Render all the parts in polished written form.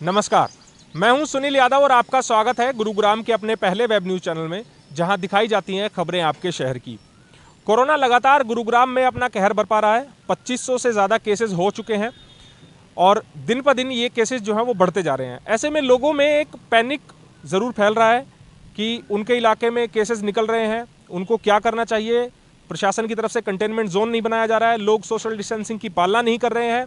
नमस्कार, मैं हूं सुनील यादव और आपका स्वागत है गुरुग्राम के अपने पहले वेब न्यूज़ चैनल में, जहां दिखाई जाती हैं खबरें आपके शहर की। कोरोना लगातार गुरुग्राम में अपना कहर बरपा रहा है। 2500 से ज़्यादा केसेस हो चुके हैं और दिन पर दिन ये केसेस जो हैं वो बढ़ते जा रहे हैं। ऐसे में लोगों में एक पैनिक ज़रूर फैल रहा है कि उनके इलाके में केसेस निकल रहे हैं, उनको क्या करना चाहिए। प्रशासन की तरफ से कंटेनमेंट जोन नहीं बनाया जा रहा है, लोग सोशल डिस्टेंसिंग की पालना नहीं कर रहे हैं,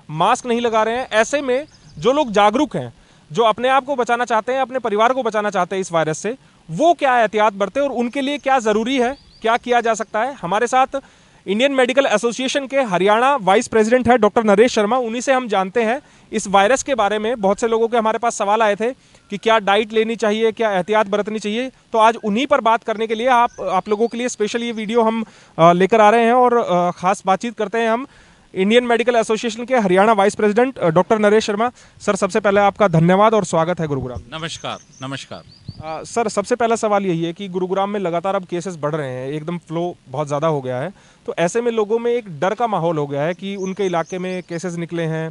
मास्क नहीं लगा रहे हैं। ऐसे में जो लोग जागरूक हैं, जो अपने आप को बचाना चाहते हैं, अपने परिवार को बचाना चाहते हैं इस वायरस से, वो क्या एहतियात बरतें और उनके लिए क्या ज़रूरी है, क्या किया जा सकता है। हमारे साथ इंडियन मेडिकल एसोसिएशन के हरियाणा वाइस प्रेसिडेंट है डॉक्टर नरेश शर्मा। उन्हीं से हम जानते हैं इस वायरस के बारे में। बहुत से लोगों के हमारे पास सवाल आए थे कि क्या डाइट लेनी चाहिए, क्या एहतियात बरतनी चाहिए। तो आज उन्हीं पर बात करने के लिए आप लोगों के लिए स्पेशल ये वीडियो हम लेकर आ रहे हैं और ख़ास बातचीत करते हैं हम इंडियन मेडिकल एसोसिएशन के Haryana vice president doctor Naresh Sharma. Sir, सबसे पहले आपका धन्यवाद और स्वागत है गुरुग्राम। नमस्कार। नमस्कार। सर, सबसे पहला सवाल यही है कि गुरुग्राम में लगातार अब केसेस बढ़ रहे हैं, एकदम फ्लो बहुत ज़्यादा हो गया है। तो ऐसे में लोगों में एक डर का माहौल हो गया है कि उनके इलाके में केसेस निकले हैं,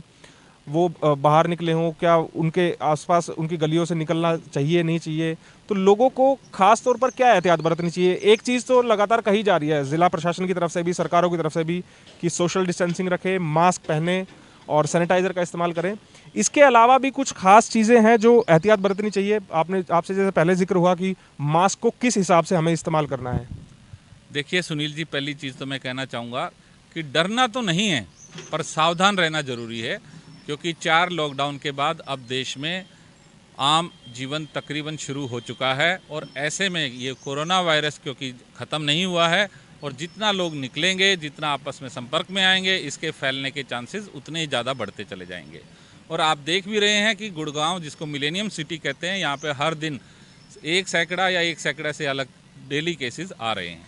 वो बाहर निकले हों, क्या उनके आसपास उनकी गलियों से निकलना चाहिए नहीं चाहिए। तो लोगों को खास तौर पर क्या एहतियात बरतनी चाहिए। एक चीज़ तो लगातार कही जा रही है ज़िला प्रशासन की तरफ से भी, सरकारों की तरफ से भी, कि सोशल डिस्टेंसिंग रखें, मास्क पहने और सैनिटाइज़र का इस्तेमाल करें। इसके अलावा भी कुछ खास चीज़ें हैं जो एहतियात बरतनी चाहिए। आपसे जैसे पहले जिक्र हुआ कि मास्क को किस हिसाब से हमें इस्तेमाल करना है। देखिए सुनील जी, पहली चीज़ तो मैं कहना चाहूँगा कि डरना तो नहीं है, पर सावधान रहना ज़रूरी है, क्योंकि 4 लॉकडाउन के बाद अब देश में आम जीवन तकरीबन शुरू हो चुका है। और ऐसे में ये कोरोना वायरस क्योंकि ख़त्म नहीं हुआ है, और जितना लोग निकलेंगे, जितना आपस में संपर्क में आएंगे, इसके फैलने के चांसेस उतने ही ज़्यादा बढ़ते चले जाएंगे। और आप देख भी रहे हैं कि गुड़गांव, जिसको मिलेनियम सिटी कहते हैं, यहाँ पे हर दिन 1 सैकड़ा या 1 सैकड़ा से अलग डेली केसेस आ रहे हैं।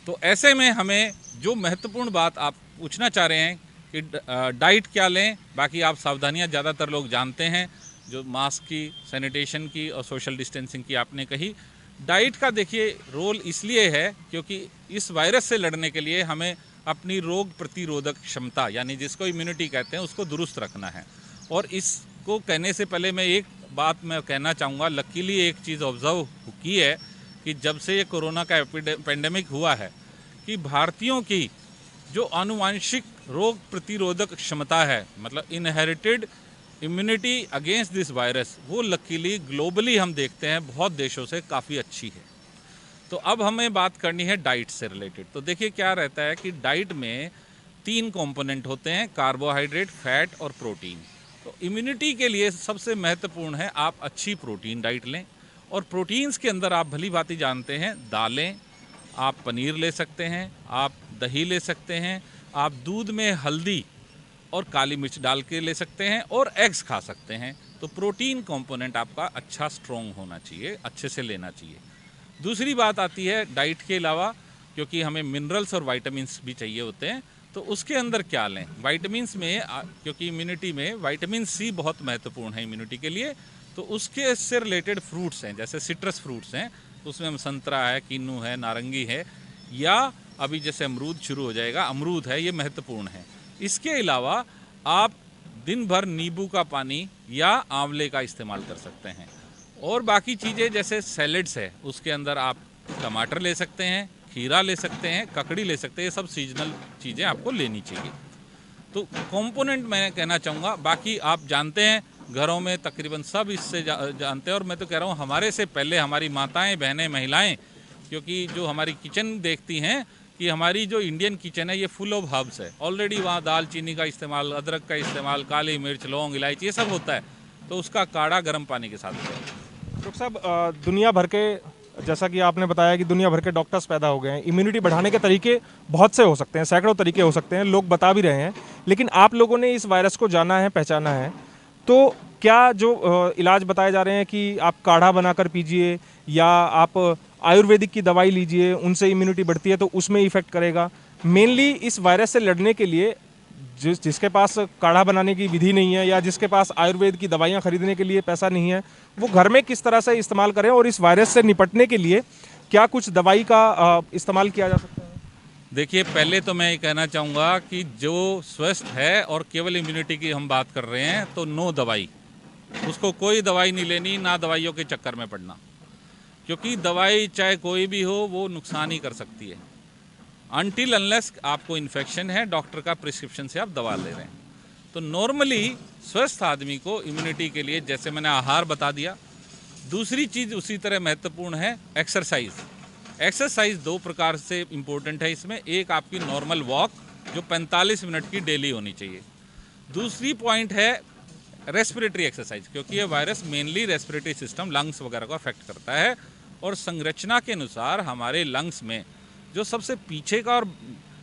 तो ऐसे में हमें जो महत्वपूर्ण बात आप पूछना चाह रहे हैं कि डाइट क्या लें, बाकी आप सावधानियां ज़्यादातर लोग जानते हैं, जो मास्क की, सैनिटेशन की और सोशल डिस्टेंसिंग की आपने कही। डाइट का देखिए रोल इसलिए है क्योंकि इस वायरस से लड़ने के लिए हमें अपनी रोग प्रतिरोधक क्षमता, यानी जिसको इम्यूनिटी कहते हैं, उसको दुरुस्त रखना है। और इसको कहने से पहले मैं एक बात मैं कहना चाहूँगा। लकीली एक चीज़ ऑब्जर्व की है कि जब से ये कोरोना का पेंडेमिक हुआ है, कि भारतीयों की जो आनुवांशिक रोग प्रतिरोधक क्षमता है, मतलब inherited immunity against this virus, वो लकीली ग्लोबली हम देखते हैं बहुत देशों से काफ़ी अच्छी है। तो अब हमें बात करनी है डाइट से रिलेटेड। तो देखिए क्या रहता है कि डाइट में 3 कंपोनेंट होते हैं, कार्बोहाइड्रेट, फैट और प्रोटीन। तो इम्यूनिटी के लिए सबसे महत्वपूर्ण है आप अच्छी प्रोटीन डाइट लें। और प्रोटीन्स के अंदर आप भली भांति जानते हैं, दालें, आप पनीर ले सकते हैं, आप दही ले सकते हैं, आप दूध में हल्दी और काली मिर्च डाल के ले सकते हैं, और एग्स खा सकते हैं। तो प्रोटीन कंपोनेंट आपका अच्छा स्ट्रॉन्ग होना चाहिए, अच्छे से लेना चाहिए। दूसरी बात आती है डाइट के अलावा, क्योंकि हमें मिनरल्स और वाइटामिन्स भी चाहिए होते हैं, तो उसके अंदर क्या लें। वाइटामिन्स में क्योंकि इम्यूनिटी में विटामिन सी बहुत महत्वपूर्ण है इम्यूनिटी के लिए, तो उसके से रिलेटेड फ्रूट्स हैं, जैसे सिट्रस फ्रूट्स हैं, तो उसमें हम संतरा है, किन्नू है, नारंगी है, या अभी जैसे अमरूद शुरू हो जाएगा, अमरूद है, ये महत्वपूर्ण है। इसके अलावा आप दिन भर नींबू का पानी या आंवले का इस्तेमाल कर सकते हैं। और बाकी चीज़ें जैसे सैलेड्स है, उसके अंदर आप टमाटर ले सकते हैं, खीरा ले सकते हैं, ककड़ी ले सकते हैं। ये सब सीजनल चीज़ें आपको लेनी चाहिए। तो कंपोनेंट मैं कहना चाहूँगा, बाकी आप जानते हैं घरों में तकरीबन सब इससे जानते हैं। और मैं तो कह रहा हूँ हमारे से पहले हमारी माताएं, बहनें, महिलाएं, क्योंकि जो हमारी किचन देखती हैं कि हमारी जो इंडियन किचन है ये फुल ऑफ हर्ब्स है। ऑलरेडी वहाँ दालचीनी का इस्तेमाल, अदरक का इस्तेमाल, काली मिर्च, लौंग, इलायची, ये सब होता है। तो उसका काढ़ा गर्म पानी के साथ है। डॉक्टर साहब, दुनिया भर के, जैसा कि आपने बताया कि दुनिया भर के डॉक्टर्स पैदा हो गए हैं। इम्यूनिटी बढ़ाने के तरीके बहुत से हो सकते हैं, सैकड़ों तरीके हो सकते हैं, लोग बता भी रहे हैं। लेकिन आप लोगों ने इस वायरस को जाना है, पहचाना है, तो क्या जो इलाज बताए जा रहे हैं कि आप काढ़ा बनाकर पीजिए या आप आयुर्वेदिक की दवाई लीजिए, उनसे इम्यूनिटी बढ़ती है, तो उसमें इफेक्ट करेगा। मेनली इस वायरस से लड़ने के लिए जिसके पास काढ़ा बनाने की विधि नहीं है या जिसके पास आयुर्वेद की दवाइयाँ खरीदने के लिए पैसा नहीं है, वो घर में किस तरह से इस्तेमाल करें। और इस वायरस से निपटने के लिए क्या कुछ दवाई का इस्तेमाल किया जा सकता है। देखिए, पहले तो मैं ये कहना चाहूँगा कि जो स्वस्थ है और केवल इम्यूनिटी की हम बात कर रहे हैं, तो नो दवाई, उसको कोई दवाई नहीं लेनी, ना दवाइयों के चक्कर में पड़ना, क्योंकि दवाई चाहे कोई भी हो वो नुकसान ही कर सकती है। अनटिल अनलेस आपको इन्फेक्शन है, डॉक्टर का प्रिस्क्रिप्शन से आप दवा ले रहे हैं। तो नॉर्मली स्वस्थ आदमी को इम्यूनिटी के लिए, जैसे मैंने आहार बता दिया, दूसरी चीज़ उसी तरह महत्वपूर्ण है एक्सरसाइज। एक्सरसाइज दो प्रकार से इम्पोर्टेंट है इसमें। एक आपकी नॉर्मल वॉक जो 45 मिनट की डेली होनी चाहिए। दूसरी पॉइंट है रेस्पिरेटरी एक्सरसाइज, क्योंकि ये virus mainly respiratory system, lungs वगैरह को अफेक्ट करता है। और संरचना के अनुसार हमारे लंग्स में जो सबसे पीछे का और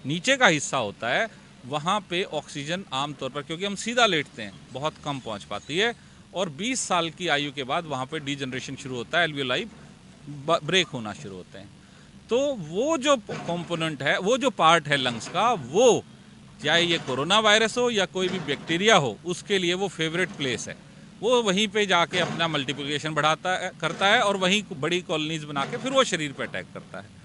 नीचे का हिस्सा होता है, वहाँ पे ऑक्सीजन आमतौर पर, क्योंकि हम सीधा लेटते हैं, बहुत कम पहुँच पाती है। और 20 साल की आयु के बाद वहाँ पे डीजनरेशन शुरू होता है, एल्वियोलाई ब्रेक होना शुरू होते हैं। तो वो जो कंपोनेंट है, वो जो पार्ट है लंग्स का, वो चाहे ये कोरोना वायरस हो या कोई भी बैक्टीरिया हो, उसके लिए वो फेवरेट प्लेस है। वो वहीं पे जाके अपना मल्टीप्लिकेशन करता है और वहीं बड़ी कॉलोनीज बना के फिर वो शरीर पे अटैक करता है।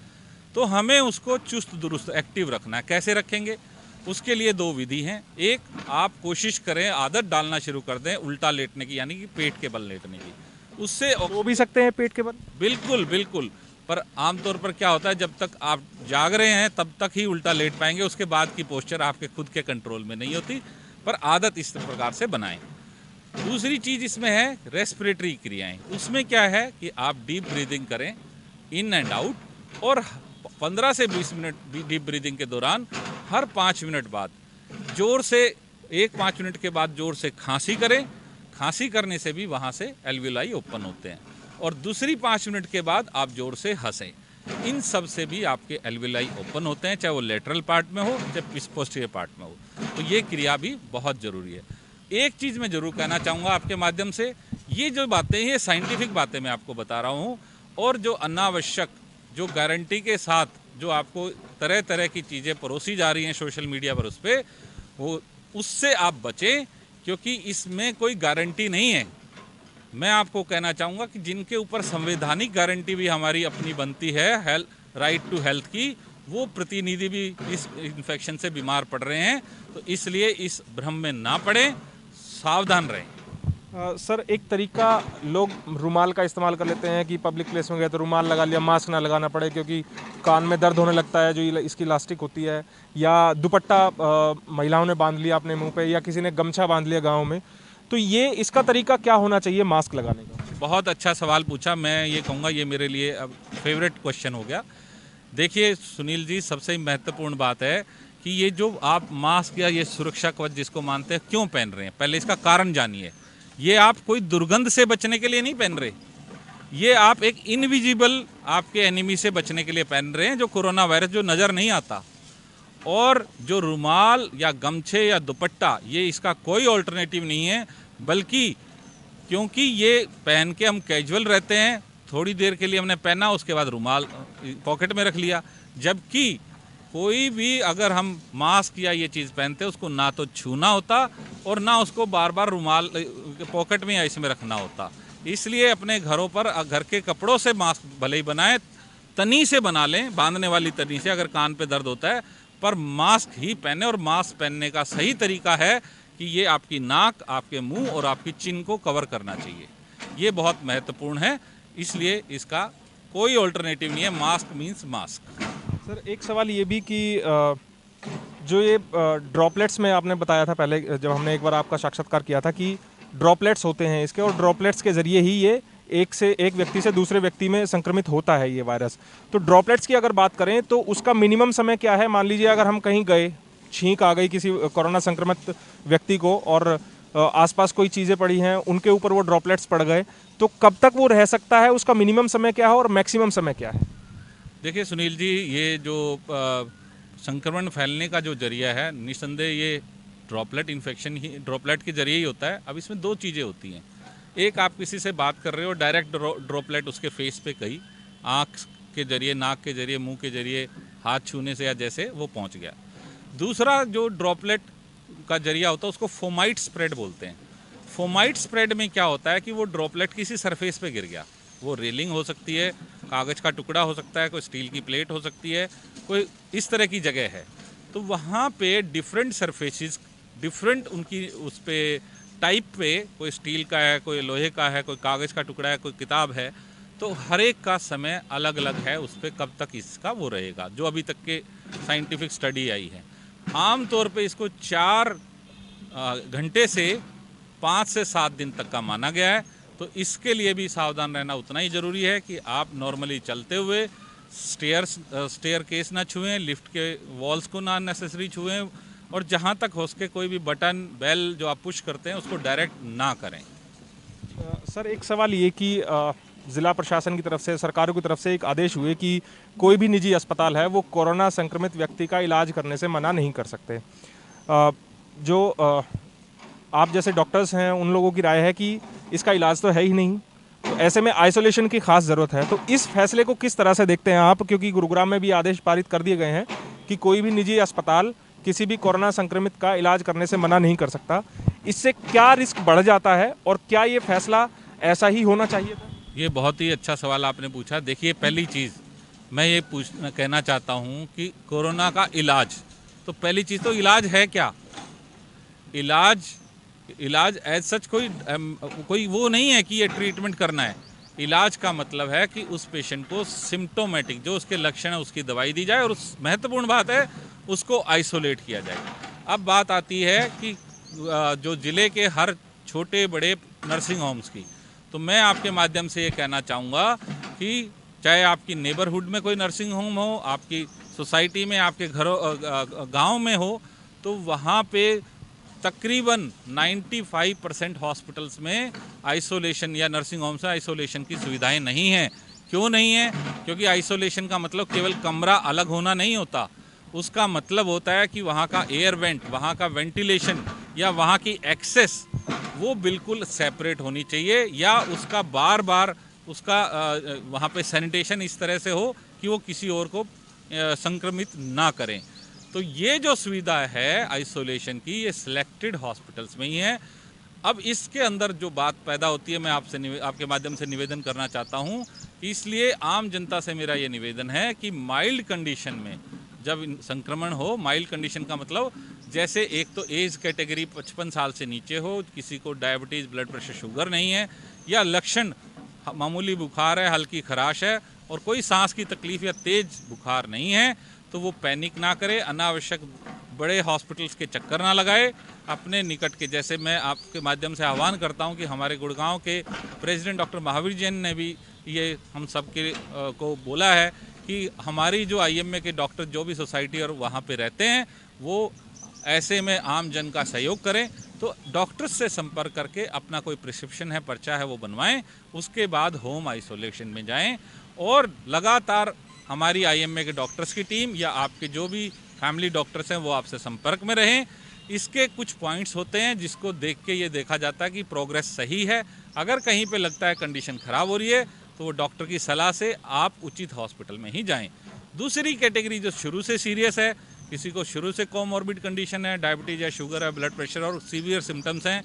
तो हमें उसको चुस्त दुरुस्त एक्टिव रखना है। कैसे रखेंगे? उसके लिए दो विधि हैं। एक, आप कोशिश करें, आदत डालना शुरू कर दें उल्टा लेटने की, यानी कि पेट के बल लेटने की। उससे वो भी सकते हैं पेट के बल? बिल्कुल बिल्कुल। पर आमतौर पर क्या होता है, जब तक आप जाग रहे हैं तब तक ही उल्टा लेट पाएंगे, उसके बाद की पोस्चर आपके खुद के कंट्रोल में नहीं होती। पर आदत इस प्रकार से बनाएं। दूसरी चीज़ इसमें है रेस्पिरेटरी क्रियाएं। उसमें क्या है कि आप डीप ब्रीदिंग करें, इन एंड आउट, और 15 से 20 मिनट डीप ब्रीदिंग के दौरान हर 5 मिनट बाद जोर से, 5 मिनट के बाद जोर से खांसी करें। खांसी करने से भी वहाँ से एल्वियोलाई ओपन होते हैं। और दूसरी 5 मिनट के बाद आप जोर से हंसें। इन सब से भी आपके एल्वियोलाई ओपन होते हैं, चाहे वो लेटरल पार्ट में हो चाहे पोस्टीरियर पार्ट में हो। तो ये क्रिया भी बहुत ज़रूरी है। एक चीज़ मैं ज़रूर कहना चाहूँगा आपके माध्यम से, ये जो बातें, ये साइंटिफिक बातें मैं आपको बता रहा हूँ, और जो अनावश्यक, जो गारंटी के साथ जो आपको तरह तरह की चीज़ें परोसी जा रही हैं सोशल मीडिया पर, उस पर वो, उससे आप बचें, क्योंकि इसमें कोई गारंटी नहीं है। मैं आपको कहना चाहूँगा कि जिनके ऊपर संवैधानिक गारंटी भी हमारी अपनी बनती है, हेल्थ, राइट टू हेल्थ की, वो प्रतिनिधि भी इस इन्फेक्शन से बीमार पड़ रहे हैं। तो इसलिए इस भ्रम में ना पड़ें, सावधान रहें। सर, एक तरीका, लोग रुमाल का इस्तेमाल कर लेते हैं कि पब्लिक प्लेस में गए तो रुमाल लगा लिया, मास्क ना लगाना पड़े, क्योंकि कान में दर्द होने लगता है जो इसकी इलास्टिक होती है। या दुपट्टा महिलाओं ने बांध लिया अपने मुंह पे, या किसी ने गमछा बांध लिया गाँव में। तो ये, इसका तरीका क्या होना चाहिए मास्क लगाने का? बहुत अच्छा सवाल पूछा। मैं ये कहूँगा, ये मेरे लिए अब फेवरेट क्वेश्चन हो गया। देखिए सुनील जी, सबसे महत्वपूर्ण बात है कि ये जो आप मास्क या ये सुरक्षा कवच जिसको मानते हैं, क्यों पहन रहे हैं, पहले इसका कारण जानिए। ये आप कोई दुर्गंध से बचने के लिए नहीं पहन रहे, ये आप एक इनविजिबल आपके एनिमी से बचने के लिए पहन रहे हैं, जो कोरोना वायरस, जो नज़र नहीं आता। और जो रुमाल या गमछे या दुपट्टा, ये इसका कोई ऑल्टरनेटिव नहीं है, बल्कि क्योंकि ये पहन के हम कैजुअल रहते हैं, थोड़ी देर के लिए हमने पहना, उसके बाद रुमाल पॉकेट में रख लिया। जबकि कोई भी, अगर हम मास्क या ये चीज़ पहनते हैं, उसको ना तो छूना होता और ना उसको बार बार रुमाल पॉकेट में या इसमें रखना होता। इसलिए अपने घरों पर घर के कपड़ों से मास्क भले ही बनाएं, तनी से बना लें, बांधने वाली तनी से, अगर कान पे दर्द होता है, पर मास्क ही पहने। और मास्क पहनने का सही तरीका है कि ये आपकी नाक, आपके मुंह और आपकी चिन को कवर करना चाहिए। ये बहुत महत्वपूर्ण है, इसलिए इसका कोई ऑल्टरनेटिव नहीं है। Mask means mask. सर, एक सवाल ये भी कि जो ये ड्रॉपलेट्स में आपने बताया था पहले, जब हमने एक बार आपका साक्षात्कार किया था, कि ड्रॉपलेट्स होते हैं इसके, और ड्रॉपलेट्स के ज़रिए ही ये एक व्यक्ति से दूसरे व्यक्ति में संक्रमित होता है ये वायरस। तो ड्रॉपलेट्स की अगर बात करें तो उसका मिनिमम समय क्या है? मान लीजिए अगर हम कहीं गए, छींक आ गई किसी कोरोना संक्रमित व्यक्ति को, और आसपास कोई चीज़ें पड़ी हैं, उनके ऊपर वो ड्रॉपलेट्स पड़ गए, तो कब तक वो रह सकता है? उसका मिनिमम समय क्या है और मैक्सिमम समय क्या है? देखिए सुनील जी, ये जो संक्रमण फैलने का जो जरिया है, निस्संदेह ये ड्रॉपलेट इन्फेक्शन ही, ड्रॉपलेट के जरिए ही होता है। अब इसमें दो चीज़ें होती हैं। एक, आप किसी से बात कर रहे हो, डायरेक्ट ड्रॉपलेट उसके फेस पे गई, आँख के जरिए, नाक के जरिए, मुंह के जरिए, हाथ छूने से या जैसे वो पहुंच गया। दूसरा जो ड्रॉपलेट का जरिया होता है, उसको फोमाइट स्प्रेड बोलते हैं। फोमाइट स्प्रेड में क्या होता है कि वो ड्रॉपलेट किसी सरफेस पे गिर गया, वो रेलिंग हो सकती है, कागज़ का टुकड़ा हो सकता है, कोई स्टील की प्लेट हो सकती है, कोई इस तरह की जगह है, तो वहाँ पे डिफरेंट सरफेसेस, डिफरेंट उनकी उस पर टाइप पे, कोई स्टील का है, कोई लोहे का है, कोई कागज़ का टुकड़ा है, कोई किताब है, तो हर एक का समय अलग अलग है उस पर कब तक इसका वो रहेगा, जो अभी तक के साइंटिफिक स्टडी आई है। आम तौर पे इसको 4 घंटे से 5 से 7 दिन तक का माना गया है। तो इसके लिए भी सावधान रहना उतना ही ज़रूरी है कि आप नॉर्मली चलते हुए स्टेयर केस ना छुएं, लिफ्ट के वॉल्स को ना नेसेसरी छुएं, और जहां तक हो सके कोई भी बटन बेल जो आप पुश करते हैं उसको डायरेक्ट ना करें। सर एक सवाल ये कि ज़िला प्रशासन की तरफ से, सरकारों की तरफ से एक आदेश हुए कि कोई भी निजी अस्पताल है वो कोरोना संक्रमित व्यक्ति का इलाज करने से मना नहीं कर सकते। आप जैसे डॉक्टर्स हैं उन लोगों की राय है कि इसका इलाज तो है ही नहीं, तो ऐसे में आइसोलेशन की खास ज़रूरत है। तो इस फैसले को किस तरह से देखते हैं आप, क्योंकि गुरुग्राम में भी आदेश पारित कर दिए गए हैं कि कोई भी निजी अस्पताल किसी भी कोरोना संक्रमित का इलाज करने से मना नहीं कर सकता। इससे क्या रिस्क बढ़ जाता है और क्या ये फैसला ऐसा ही होना चाहिए था? ये बहुत ही अच्छा सवाल आपने पूछा। देखिए, पहली चीज़ मैं ये कहना चाहता हूँ कि कोरोना का इलाज, तो पहली चीज़ तो इलाज है क्या? इलाज एज सच कोई वो नहीं है कि ये ट्रीटमेंट करना है। इलाज का मतलब है कि उस पेशेंट को सिम्टोमेटिक जो उसके लक्षण है उसकी दवाई दी जाए, और उस महत्वपूर्ण बात है उसको आइसोलेट किया जाए। अब बात आती है कि जो ज़िले के हर छोटे बड़े नर्सिंग होम्स की, तो मैं आपके माध्यम से ये कहना चाहूँगा कि चाहे आपकी नेबरहुड में कोई नर्सिंग होम हो, आपकी सोसाइटी में, आपके घरों गांव में हो, तो वहाँ पे तकरीबन 95% हॉस्पिटल्स में आइसोलेशन या नर्सिंग होम से आइसोलेशन की सुविधाएं नहीं हैं। क्यों नहीं है? क्योंकि आइसोलेशन का मतलब केवल कमरा अलग होना नहीं होता, उसका मतलब होता है कि वहाँ का एयर वेंट, वहाँ का वेंटिलेशन या वहाँ की एक्सेस वो बिल्कुल सेपरेट होनी चाहिए, या उसका बार बार उसका वहाँ पे सैनिटेशन इस तरह से हो कि वो किसी और को संक्रमित ना करें। तो ये जो सुविधा है आइसोलेशन की, ये सिलेक्टेड हॉस्पिटल्स में ही है। अब इसके अंदर जो बात पैदा होती है, मैं आपके माध्यम से निवेदन करना चाहता हूँ, इसलिए आम जनता से मेरा ये निवेदन है कि माइल्ड कंडीशन में जब संक्रमण हो, माइल्ड कंडीशन का मतलब जैसे एक तो एज कैटेगरी 55 साल से नीचे हो, किसी को डायबिटीज़, ब्लड प्रेशर, शुगर नहीं है, या लक्षण मामूली बुखार है, हल्की खराश है, और कोई सांस की तकलीफ़ या तेज़ बुखार नहीं है, तो वो पैनिक ना करे, अनावश्यक बड़े हॉस्पिटल्स के चक्कर ना लगाए। अपने निकट के, जैसे मैं आपके माध्यम से आह्वान करता हूं कि हमारे गुड़गांव के प्रेसिडेंट डॉक्टर महावीर जैन ने भी ये हम सब के को बोला है कि हमारी जो IMA के डॉक्टर जो भी सोसाइटी और वहाँ पे रहते हैं, वो ऐसे में आम जन का सहयोग करें। तो डॉक्टर्स से संपर्क करके अपना कोई प्रिस्क्रिप्शन है, पर्चा है, वो बनवाएं, उसके बाद होम आइसोलेशन में जाएं, और लगातार हमारी IMA के डॉक्टर्स की टीम या आपके जो भी फैमिली डॉक्टर्स हैं वो आपसे संपर्क में रहें। इसके कुछ पॉइंट्स होते हैं जिसको देख के ये देखा जाता है कि प्रोग्रेस सही है। अगर कहीं पे लगता है कंडीशन ख़राब हो रही है, तो वो डॉक्टर की सलाह से आप उचित हॉस्पिटल में ही जाएं। दूसरी कैटेगरी जो शुरू से सीरियस है, किसी को शुरू से कोमॉर्बिड कंडीशन है, डायबिटीज़ या शुगर है, ब्लड प्रेशर और सीवियर सिम्टम्स हैं,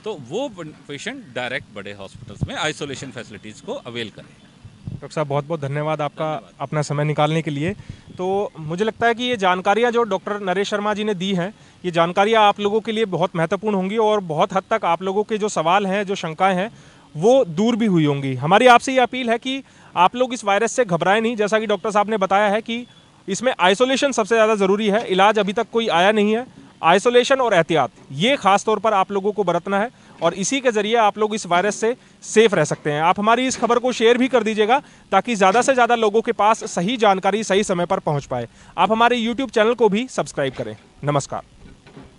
तो वो पेशेंट डायरेक्ट बड़े हॉस्पिटल्स में आइसोलेशन फैसिलिटीज़ को अवेल करें। डॉक्टर साहब बहुत बहुत धन्यवाद आपका अपना समय निकालने के लिए। तो मुझे लगता है कि ये जानकारियाँ जो डॉक्टर नरेश शर्मा जी ने दी हैं, ये जानकारियाँ आप लोगों के लिए बहुत महत्वपूर्ण होंगी, और बहुत हद तक आप लोगों के जो सवाल हैं, जो शंकाएं हैं, वो दूर भी हुई होंगी। हमारी आपसे ये अपील है कि आप लोग इस वायरस से घबराएं नहीं। जैसा कि डॉक्टर साहब ने बताया है कि इसमें आइसोलेशन सबसे ज़्यादा ज़रूरी है, इलाज अभी तक कोई आया नहीं है। आइसोलेशन और एहतियात, ये खास तौर पर आप लोगों को बरतना है, और इसी के ज़रिए आप लोग इस वायरस से सेफ रह सकते हैं। आप हमारी इस खबर को शेयर भी कर दीजिएगा ताकि ज़्यादा से ज़्यादा लोगों के पास सही जानकारी सही समय पर पहुंच पाए। आप हमारे YouTube चैनल को भी सब्सक्राइब करें। नमस्कार।